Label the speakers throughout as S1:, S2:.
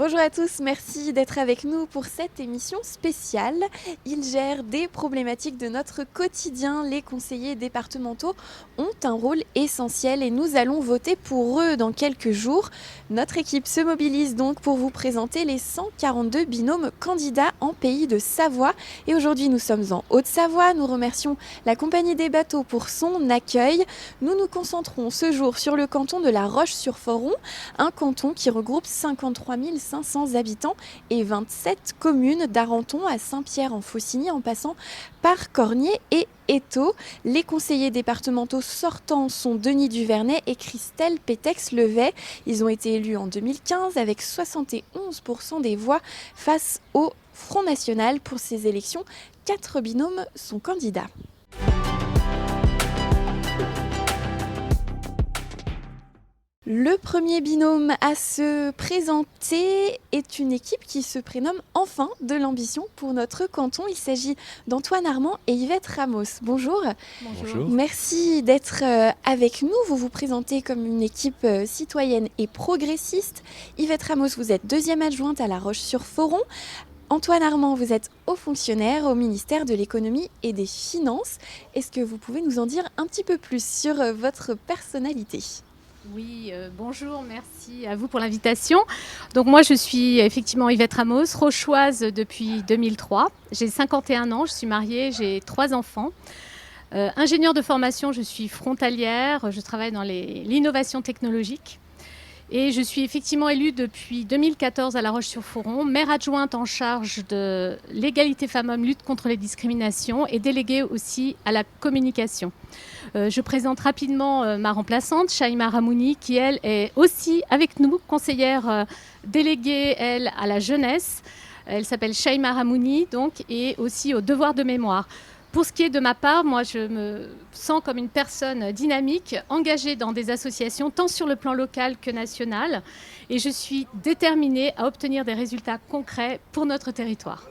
S1: Bonjour à tous, merci d'être avec nous pour cette émission spéciale. Ils gèrent des problématiques de notre quotidien. Les conseillers départementaux ont un rôle essentiel et nous allons voter pour eux dans quelques jours. Notre équipe se mobilise donc pour vous présenter les 142 binômes candidats en pays de Savoie. Et aujourd'hui, nous sommes en Haute-Savoie. Nous remercions la Compagnie des bateaux pour son accueil. Nous nous concentrons ce jour sur le canton de La Roche-sur-Foron, un canton qui regroupe 53 500 habitants et 27 communes d'Arenton à Saint-Pierre-en-Faucigny en passant par Cornier et Étaux. Les conseillers départementaux sortants sont Denis Duvernay et Christelle Pétex-Levet. Ils ont été élus en 2015 avec 71% des voix face au Front National. Pour ces élections, 4 binômes sont candidats. Le premier binôme à se présenter est une équipe qui se prénomme enfin de l'ambition pour notre canton. Il s'agit d'Antoine Armand et Yvette Ramos. Bonjour.
S2: Bonjour.
S1: Merci d'être avec nous. Vous vous présentez comme une équipe citoyenne et progressiste. Yvette Ramos, vous êtes deuxième adjointe à La Roche-sur-Foron. Antoine Armand, vous êtes haut fonctionnaire au ministère de l'économie et des finances. Est-ce que vous pouvez nous en dire un petit peu plus sur votre personnalité ?
S3: Oui, bonjour, merci à vous pour l'invitation. Donc moi je suis effectivement Yvette Ramos, rochoise depuis 2003. J'ai 51 ans, je suis mariée, j'ai 3 enfants. Ingénieure de formation, je suis frontalière, je travaille dans l'innovation technologique. Et je suis effectivement élue depuis 2014 à La Roche-sur-Foron, maire adjointe en charge de l'égalité femmes-hommes, lutte contre les discriminations et déléguée aussi à la communication. Je présente rapidement ma remplaçante, Shaima Ramouni, qui elle est aussi avec nous, conseillère déléguée elle à la jeunesse. Elle s'appelle Shaima Ramouni donc, et aussi au devoir de mémoire. Pour ce qui est de ma part, moi je me sens comme une personne dynamique, engagée dans des associations tant sur le plan local que national, et je suis déterminée à obtenir des résultats concrets pour notre territoire.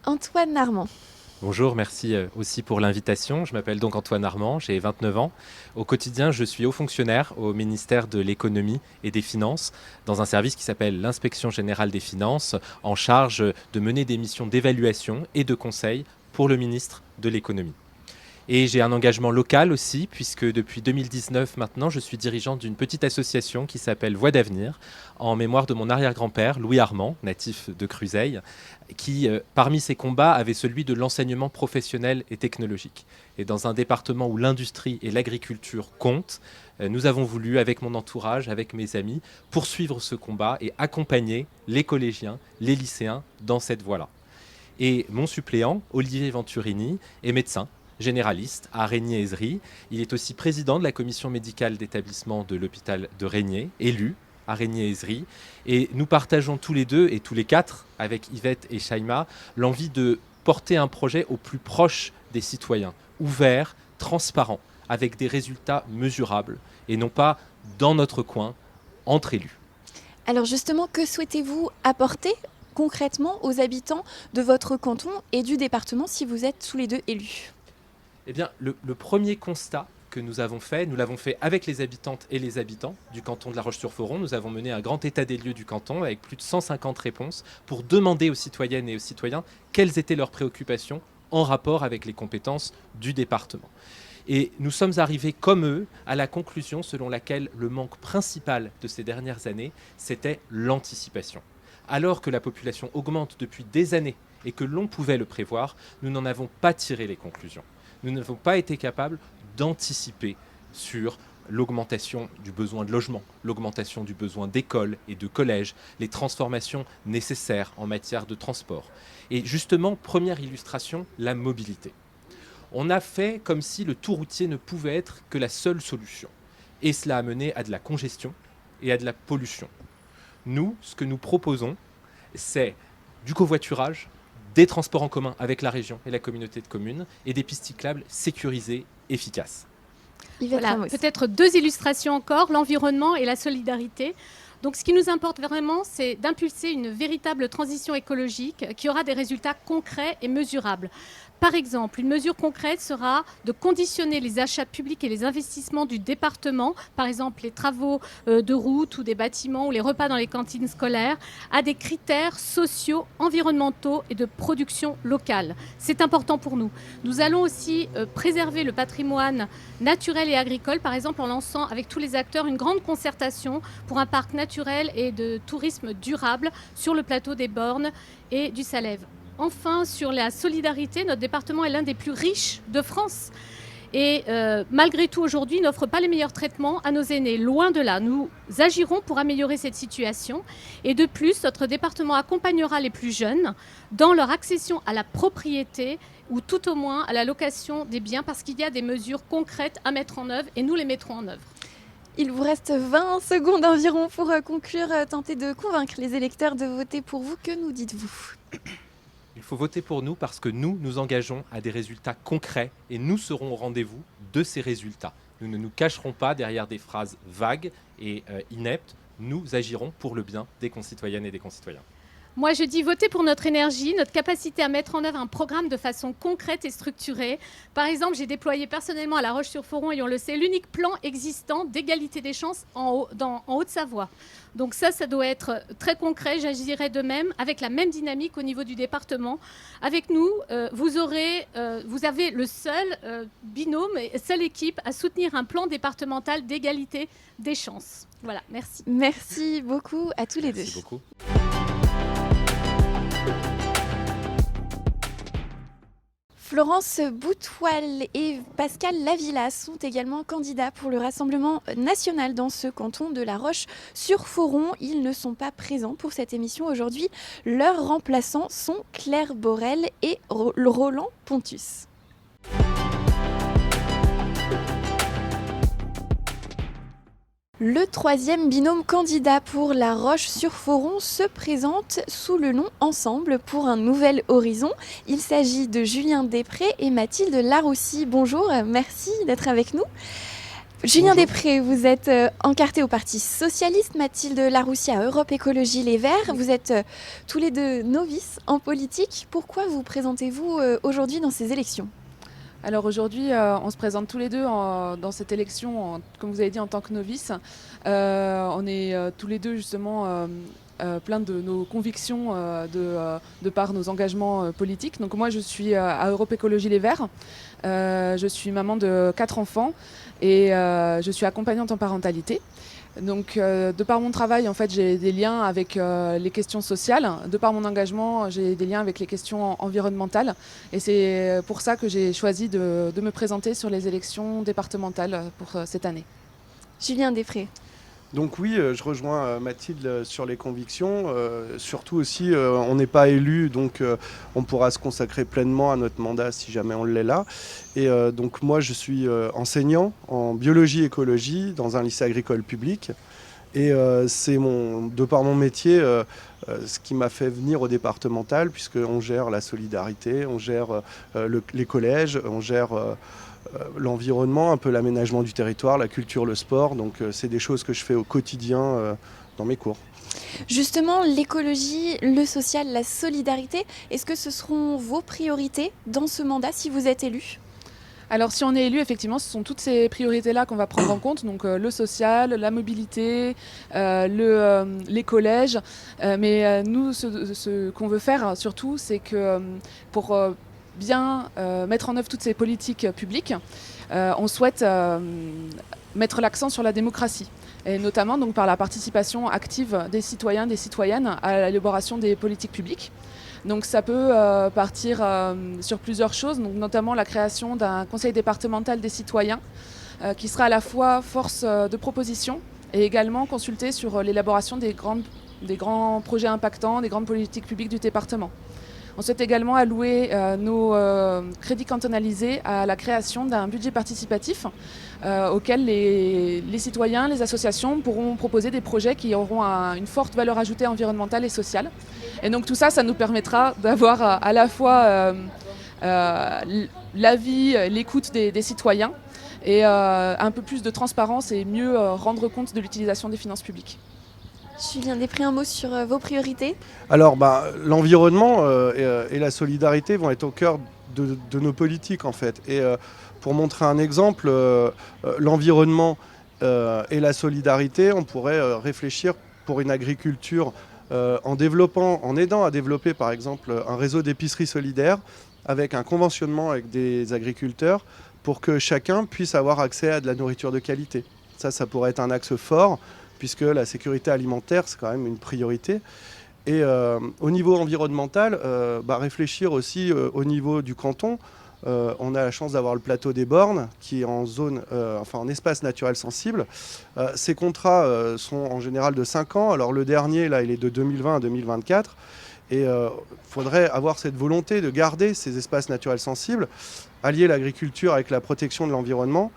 S1: Antoine Armand.
S2: Bonjour, merci aussi pour l'invitation. Je m'appelle donc Antoine Armand, j'ai 29 ans. Au quotidien, je suis haut fonctionnaire au ministère de l'économie et des finances, dans un service qui s'appelle l'Inspection générale des finances, en charge de mener des missions d'évaluation et de conseil pour le ministre de l'économie. Et j'ai un engagement local aussi, puisque depuis 2019 maintenant, je suis dirigeant d'une petite association qui s'appelle Voix d'avenir, en mémoire de mon arrière-grand-père, Louis Armand, natif de Cruzeil, qui, parmi ses combats, avait celui de l'enseignement professionnel et technologique. Et dans un département où l'industrie et l'agriculture comptent, nous avons voulu, avec mon entourage, avec mes amis, poursuivre ce combat et accompagner les collégiens, les lycéens dans cette voie-là. Et mon suppléant, Olivier Venturini, est médecin généraliste à Régnier-Ezry. Il est aussi président de la commission médicale d'établissement de l'hôpital de Régnier, élu à Régnier-Ezry. Et nous partageons tous les deux, et tous les quatre, avec Yvette et Shaima, l'envie de porter un projet au plus proche des citoyens, ouvert, transparent, avec des résultats mesurables, et non pas dans notre coin, entre élus.
S1: Alors justement, que souhaitez-vous apporter concrètement aux habitants de votre canton et du département si vous êtes tous les deux élus ?
S2: Eh bien, le premier constat que nous l'avons fait avec les habitantes et les habitants du canton de La Roche-sur-Foron. Nous avons mené un grand état des lieux du canton avec plus de 150 réponses pour demander aux citoyennes et aux citoyens quelles étaient leurs préoccupations en rapport avec les compétences du département. Et nous sommes arrivés, comme eux, à la conclusion selon laquelle le manque principal de ces dernières années, c'était l'anticipation. Alors que la population augmente depuis des années et que l'on pouvait le prévoir, nous n'en avons pas tiré les conclusions. Nous n'avons pas été capables d'anticiper sur l'augmentation du besoin de logement, l'augmentation du besoin d'écoles et de collèges, les transformations nécessaires en matière de transport. Et justement, première illustration, la mobilité. On a fait comme si le tout routier ne pouvait être que la seule solution. Et cela a mené à de la congestion et à de la pollution. Nous, ce que nous proposons, c'est du covoiturage, des transports en commun avec la région et la communauté de communes et des pistes cyclables sécurisées, efficaces.
S3: Voilà, peut-être 2 illustrations encore, l'environnement et la solidarité. Donc ce qui nous importe vraiment, c'est d'impulser une véritable transition écologique qui aura des résultats concrets et mesurables. Par exemple, une mesure concrète sera de conditionner les achats publics et les investissements du département, par exemple les travaux de routes ou des bâtiments ou les repas dans les cantines scolaires, à des critères sociaux, environnementaux et de production locale. C'est important pour nous. Nous allons aussi préserver le patrimoine naturel et agricole, par exemple en lançant avec tous les acteurs une grande concertation pour un parc naturel et de tourisme durable sur le plateau des Bornes et du Salève. Enfin, sur la solidarité, notre département est l'un des plus riches de France. Et malgré tout, aujourd'hui, n'offre pas les meilleurs traitements à nos aînés. Loin de là, nous agirons pour améliorer cette situation. Et de plus, notre département accompagnera les plus jeunes dans leur accession à la propriété ou tout au moins à la location des biens parce qu'il y a des mesures concrètes à mettre en œuvre et nous les mettrons en œuvre.
S1: Il vous reste 20 secondes environ pour conclure, tenter de convaincre les électeurs de voter pour vous. Que nous dites-vous ?
S2: Il faut voter pour nous parce que nous nous engageons à des résultats concrets et nous serons au rendez-vous de ces résultats. Nous ne nous cacherons pas derrière des phrases vagues et ineptes. Nous agirons pour le bien des concitoyennes et des concitoyens.
S3: Moi, je dis voter pour notre énergie, notre capacité à mettre en œuvre un programme de façon concrète et structurée. Par exemple, j'ai déployé personnellement à La Roche-sur-Foron, et on le sait, l'unique plan existant d'égalité des chances en Haute-Savoie. Donc ça doit être très concret. J'agirai de même, avec la même dynamique au niveau du département. Avec nous, vous avez le seul binôme et seule équipe à soutenir un plan départemental d'égalité des chances. Voilà, merci.
S1: Merci beaucoup à tous les deux.
S2: Merci beaucoup.
S1: Florence Boutoil et Pascal Lavilla sont également candidats pour le Rassemblement national dans ce canton de La Roche-sur-Foron. Ils ne sont pas présents pour cette émission aujourd'hui. Leurs remplaçants sont Claire Borel et Roland Pontus. Le troisième binôme candidat pour La Roche-sur-Foron se présente sous le nom Ensemble pour un nouvel horizon. Il s'agit de Julien Després et Mathilde Laroussi. Bonjour, merci d'être avec nous. Julien Després, vous êtes encarté au Parti Socialiste, Mathilde Laroussi à Europe Écologie Les Verts. Vous êtes tous les deux novices en politique. Pourquoi vous présentez-vous aujourd'hui dans ces élections ?
S4: Alors aujourd'hui, on se présente tous les deux dans cette élection, comme vous avez dit, en tant que novices. On est tous les deux justement plein de nos convictions de par nos engagements politiques. Donc moi, je suis à Europe Écologie Les Verts. Je suis maman de 4 enfants et je suis accompagnante en parentalité. Donc, de par mon travail, en fait, j'ai des liens avec les questions sociales. De par mon engagement, j'ai des liens avec les questions environnementales. Et c'est pour ça que j'ai choisi de me présenter sur les élections départementales pour cette année.
S1: Julien Després.
S5: Donc oui, je rejoins Mathilde sur les convictions. Surtout aussi, on n'est pas élu, donc on pourra se consacrer pleinement à notre mandat si jamais on l'est là. Et donc moi, je suis enseignant en biologie-écologie dans un lycée agricole public. Et c'est de par mon métier ce qui m'a fait venir au départemental, puisqu'on gère la solidarité, on gère les collèges, on gère l'environnement, un peu l'aménagement du territoire, la culture, le sport. Donc c'est des choses que je fais au quotidien dans mes cours.
S1: Justement, l'écologie, le social, la solidarité, est-ce que ce seront vos priorités dans ce mandat si vous êtes élu ?
S4: Alors si on est élu, effectivement, ce sont toutes ces priorités-là qu'on va prendre en compte, donc le social, la mobilité, les collèges. Mais nous, ce qu'on veut faire surtout, c'est que pour bien mettre en œuvre toutes ces politiques publiques, on souhaite mettre l'accent sur la démocratie. Et notamment donc, par la participation active des citoyens, des citoyennes à l'élaboration des politiques publiques. Donc ça peut partir sur plusieurs choses, donc notamment la création d'un conseil départemental des citoyens qui sera à la fois force de proposition et également consulté sur l'élaboration des grands projets impactants, des grandes politiques publiques du département. On souhaite également allouer nos crédits cantonalisés à la création d'un budget participatif auquel les citoyens, les associations pourront proposer des projets qui auront une forte valeur ajoutée environnementale et sociale. Et donc tout ça, ça nous permettra d'avoir à la fois l'avis, l'écoute des citoyens et un peu plus de transparence et mieux rendre compte de l'utilisation des finances publiques.
S1: Julien Després, un mot sur vos priorités?
S5: Alors, l'environnement et la solidarité vont être au cœur de nos politiques, en fait. Et pour montrer un exemple, l'environnement et la solidarité, on pourrait réfléchir pour une agriculture en aidant à développer, par exemple, un réseau d'épiceries solidaires avec un conventionnement avec des agriculteurs pour que chacun puisse avoir accès à de la nourriture de qualité. Ça pourrait être un axe fort, puisque la sécurité alimentaire, c'est quand même une priorité. Et au niveau environnemental, réfléchir aussi au niveau du canton. On a la chance d'avoir le plateau des Bornes, qui est en espace naturel sensible. Ces contrats sont en général de 5 ans. Alors le dernier, là, il est de 2020 à 2024. Et il faudrait avoir cette volonté de garder ces espaces naturels sensibles, allier l'agriculture avec la protection de l'environnement.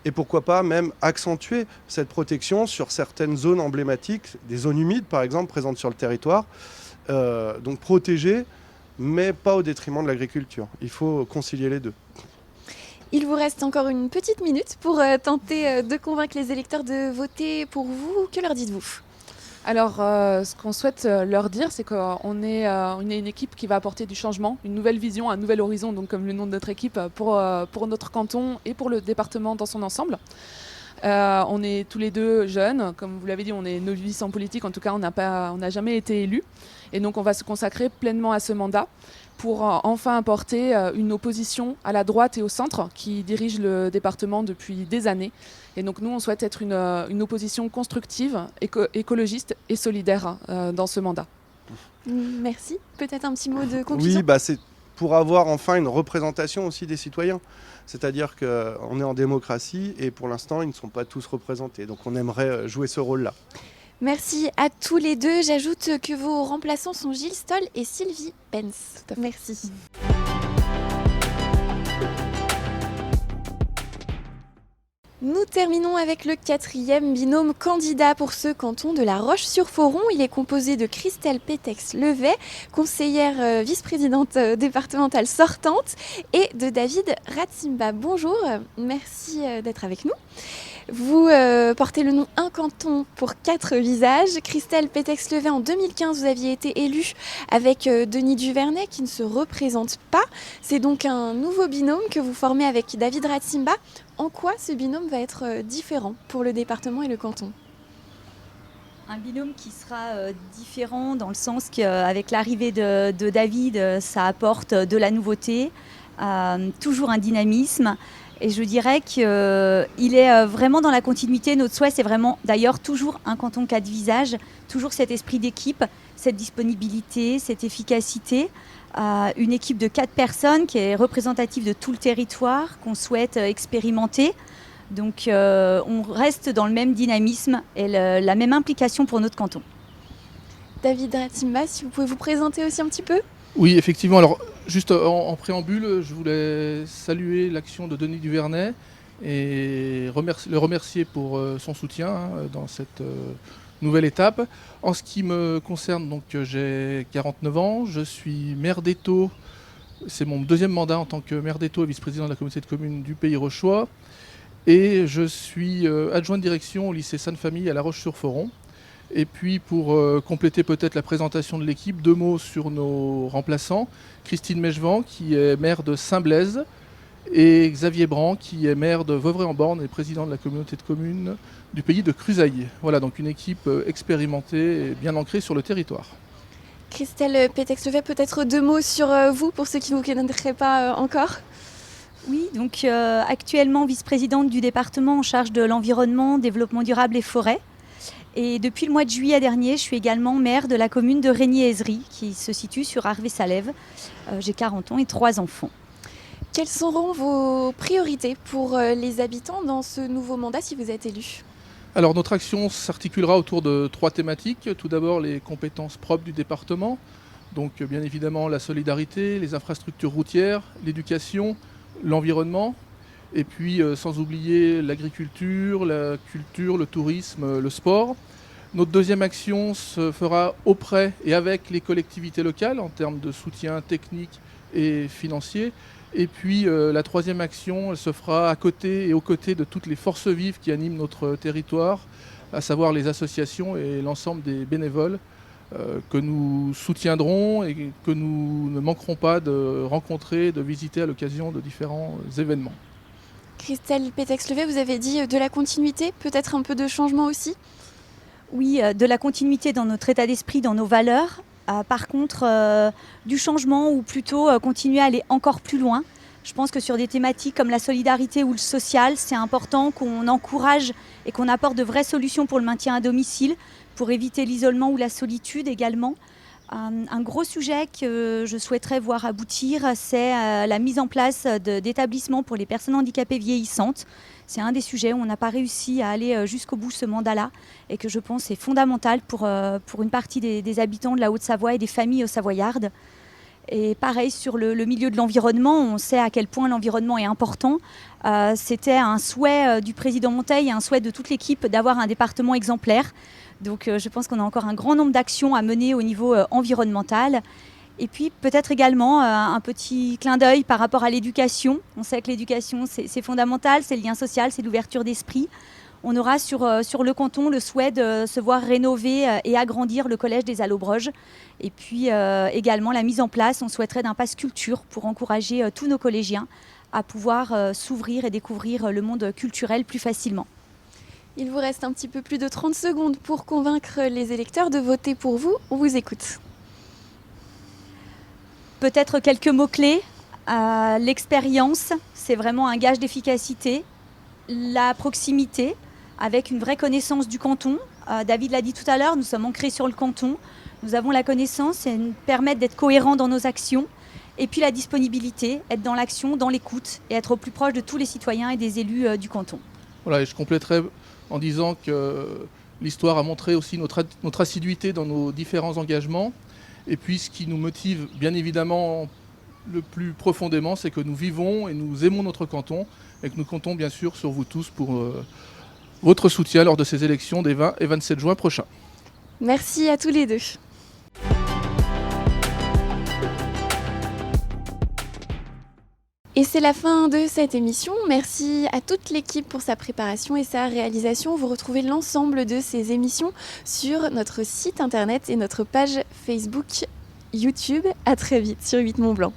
S5: Et pourquoi pas même accentuer cette protection sur certaines zones emblématiques, des zones humides par exemple présentes sur le territoire. Donc protéger, mais pas au détriment de l'agriculture. Il faut concilier les deux.
S1: Il vous reste encore une petite minute pour tenter de convaincre les électeurs de voter pour vous. Que leur dites-vous?
S4: Alors, ce qu'on souhaite leur dire, c'est qu'on est une équipe qui va apporter du changement, une nouvelle vision, un nouvel horizon, donc comme le nom de notre équipe, pour notre canton et pour le département dans son ensemble. On est tous les deux jeunes, comme vous l'avez dit, on est novices en politique, en tout cas on n'a jamais été élus. Et donc on va se consacrer pleinement à ce mandat pour enfin apporter une opposition à la droite et au centre qui dirige le département depuis des années. Et donc nous on souhaite être une opposition constructive, écologiste et solidaire dans ce mandat.
S1: Merci. Peut-être un petit mot de conclusion?
S5: Oui, c'est pour avoir enfin une représentation aussi des citoyens. C'est-à-dire qu'on est en démocratie et pour l'instant, ils ne sont pas tous représentés. Donc on aimerait jouer ce rôle-là.
S1: Merci à tous les deux. J'ajoute que vos remplaçants sont Gilles Stoll et Sylvie Pence. Merci. Nous terminons avec le 4e binôme candidat pour ce canton de La Roche-sur-Foron. Il est composé de Christelle Pétex-Levet, conseillère vice-présidente départementale sortante, et de David Ratsimba. Bonjour, merci d'être avec nous. Vous portez le nom Un canton pour 4 visages. Christelle Pétex-Levet, en 2015, vous aviez été élue avec Denis Duvernay, qui ne se représente pas. C'est donc un nouveau binôme que vous formez avec David Ratsimba. En quoi ce binôme va être différent pour le département et le canton?
S6: Un binôme qui sera différent dans le sens qu'avec l'arrivée de David, ça apporte de la nouveauté, toujours un dynamisme. Et je dirais qu'il est vraiment dans la continuité. Notre souhait, c'est vraiment d'ailleurs toujours un canton 4 visages, toujours cet esprit d'équipe, cette disponibilité, cette efficacité. Une équipe de 4 personnes qui est représentative de tout le territoire, qu'on souhaite expérimenter. Donc on reste dans le même dynamisme et la même implication pour notre canton.
S1: David Ratsimba, si vous pouvez vous présenter aussi un petit peu?
S7: Oui, effectivement. Alors, juste en préambule, je voulais saluer l'action de Denis Duvernay et le remercier pour son soutien dans cette nouvelle étape. En ce qui me concerne, donc, j'ai 49 ans, je suis maire d'Étaux. C'est mon 2e mandat en tant que maire d'Étaux et vice-président de la communauté de communes du Pays Rochois. Et je suis adjoint de direction au lycée Sainte-Famille à La Roche-sur-Foron. Et puis pour compléter peut-être la présentation de l'équipe, 2 mots sur nos remplaçants. Christine Mechevant qui est maire de Saint-Blaise et Xavier Brand qui est maire de Vauvray-en-Born et président de la communauté de communes du pays de Crusailles. Voilà, donc une équipe expérimentée et bien ancrée sur le territoire.
S1: Christelle Pétex-Levet, peut-être 2 mots sur vous pour ceux qui ne vous connaîtraient pas encore?
S6: Oui, donc actuellement vice-présidente du département en charge de l'environnement, développement durable et forêt. Et depuis le mois de juillet dernier, je suis également maire de la commune de Régnier-Aizerie, qui se situe sur Arvé-Salève. J'ai 40 ans et 3 enfants.
S1: Quelles seront vos priorités pour les habitants dans ce nouveau mandat si vous êtes élu?
S7: Alors notre action s'articulera autour de 3 thématiques. Tout d'abord les compétences propres du département. Donc bien évidemment la solidarité, les infrastructures routières, l'éducation, l'environnement. Et puis sans oublier l'agriculture, la culture, le tourisme, le sport. Notre 2e action se fera auprès et avec les collectivités locales en termes de soutien technique et financier. Et puis la troisième action, elle se fera à côté et aux côtés de toutes les forces vives qui animent notre territoire, à savoir les associations et l'ensemble des bénévoles que nous soutiendrons et que nous ne manquerons pas de rencontrer, de visiter à l'occasion de différents événements.
S1: Christelle Pétex-Levet, vous avez dit de la continuité, peut-être un peu de changement aussi?
S6: Oui, de la continuité dans notre état d'esprit, dans nos valeurs. Par contre, du changement ou plutôt continuer à aller encore plus loin. Je pense que sur des thématiques comme la solidarité ou le social, c'est important qu'on encourage et qu'on apporte de vraies solutions pour le maintien à domicile, pour éviter l'isolement ou la solitude également. Un gros sujet que je souhaiterais voir aboutir, c'est la mise en place d'établissements pour les personnes handicapées vieillissantes. C'est un des sujets où on n'a pas réussi à aller jusqu'au bout ce mandat-là et que je pense est fondamental pour une partie des habitants de la Haute-Savoie et des familles savoyardes. Et pareil sur le milieu de l'environnement, on sait à quel point l'environnement est important. C'était un souhait du président Monteil et un souhait de toute l'équipe d'avoir un département exemplaire. Donc je pense qu'on a encore un grand nombre d'actions à mener au niveau environnemental. Et puis peut-être également un petit clin d'œil par rapport à l'éducation. On sait que l'éducation c'est fondamental, c'est le lien social, c'est l'ouverture d'esprit. On aura sur le canton le souhait de se voir rénover et agrandir le collège des Allobroges. Et puis également la mise en place, on souhaiterait d'un pass culture pour encourager tous nos collégiens à pouvoir s'ouvrir et découvrir le monde culturel plus facilement.
S1: Il vous reste un petit peu plus de 30 secondes pour convaincre les électeurs de voter pour vous. On vous écoute.
S6: Peut-être quelques mots-clés. L'expérience, c'est vraiment un gage d'efficacité. La proximité, avec une vraie connaissance du canton. David l'a dit tout à l'heure, nous sommes ancrés sur le canton. Nous avons la connaissance et nous permettre d'être cohérents dans nos actions. Et puis la disponibilité, être dans l'action, dans l'écoute et être au plus proche de tous les citoyens et des élus du canton.
S7: Voilà, et je compléterai en disant que l'histoire a montré aussi notre assiduité dans nos différents engagements. Et puis ce qui nous motive bien évidemment le plus profondément, c'est que nous vivons et nous aimons notre canton et que nous comptons bien sûr sur vous tous pour votre soutien lors de ces élections des 20 et 27 juin prochains.
S1: Merci à tous les deux. Et c'est la fin de cette émission. Merci à toute l'équipe pour sa préparation et sa réalisation. Vous retrouvez l'ensemble de ces émissions sur notre site internet et notre page Facebook, YouTube. À très vite sur 8 Mont Blanc.